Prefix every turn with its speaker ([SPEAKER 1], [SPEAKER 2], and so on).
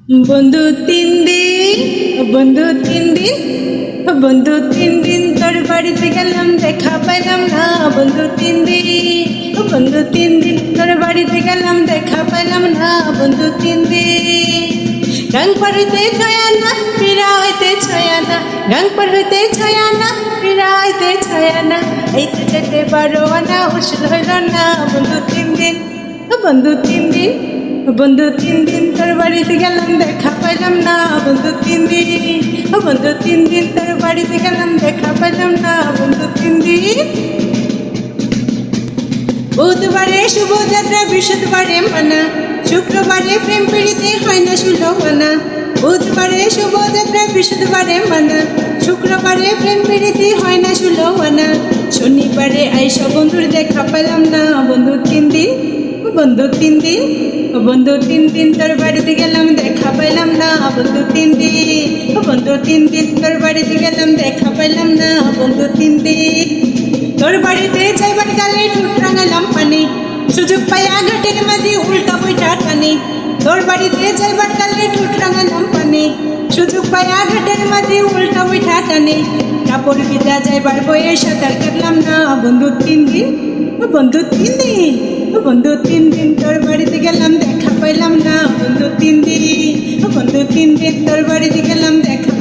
[SPEAKER 1] বন্ধু 3 দিন, বন্ধু 3 দিন, বন্ধু 3 দিন তোর বাড়িতে গেলাম, দেখা পাইলাম না। বন্ধু 3 দিন, বন্ধু 3 দিন তোর বাড়িতে গেলাম, দেখা পাইলাম না। বন্ধু 3 দিন, গাং পার হইতে ছয়া না, পীড়া হইতে ছয়া না, গাং পার হইতে ছয়া না, পীড়া হইতে ছয়া না। এইতে যেতে পারো না, উসুল হইল না। বন্ধু 3 দিন, বন্ধু 3 দিন, বন্ধু 3 দিন তোর বাড়িতে গেলাম, দেখা পাইলাম না। বন্ধু 3 দিন, বন্ধু 3 দিন তোর বাড়িতে গেলাম, দেখা পাইলাম না। বন্ধু 3 দিন, বুধবারে শুভযাত্রা, বৃহস্পতিবারে মানা, শুক্রবারে প্রেম প্রীতি হয় না সুলোচনা। বুধবারে শুভযাত্রা, বৃহস্পতিবারে মানা, শুক্রবারে প্রেম প্রীতি হয় না সুলোচনা। শনিবারে আইসা বন্ধুর দেখা পেলাম না। বন্ধু 3 দিন, বন্ধু 3 দিন, বন্ধু 3 দিন তোর বাড়িতে গেলাম, দেখা পাইলাম না। বন্ধু 3 দিন, বন্ধু 3 দিন তোর বাড়িতে গেলাম, দেখা পাইলাম না। বন্ধু 3 দিন, তোর বাড়িতে যাইবার গালে ঠোঁট রাঙালাম পানি, সুযোগ পাইয়া ঘাটের মাঝে উল্টা বইটা টানি। তোর বাড়িতে যাইবার গালে ঠোঁট রাঙালাম পানি, সুযোগ পাইয়া ঘাটের মাঝে উল্টা বইটা টানি। কাপড় ভিজা যাইবার বয়ে সাঁতার কাটলাম না। বন্ধু 3 দিন, বন্ধু 3 দিন, বন্ধু 3 দিন তোর বাড়িতে গেলাম, দেখা পাইলাম না। বন্ধু 3 দিন, বন্ধু 3 দিন তোর বাড়িতে গেলাম, দেখা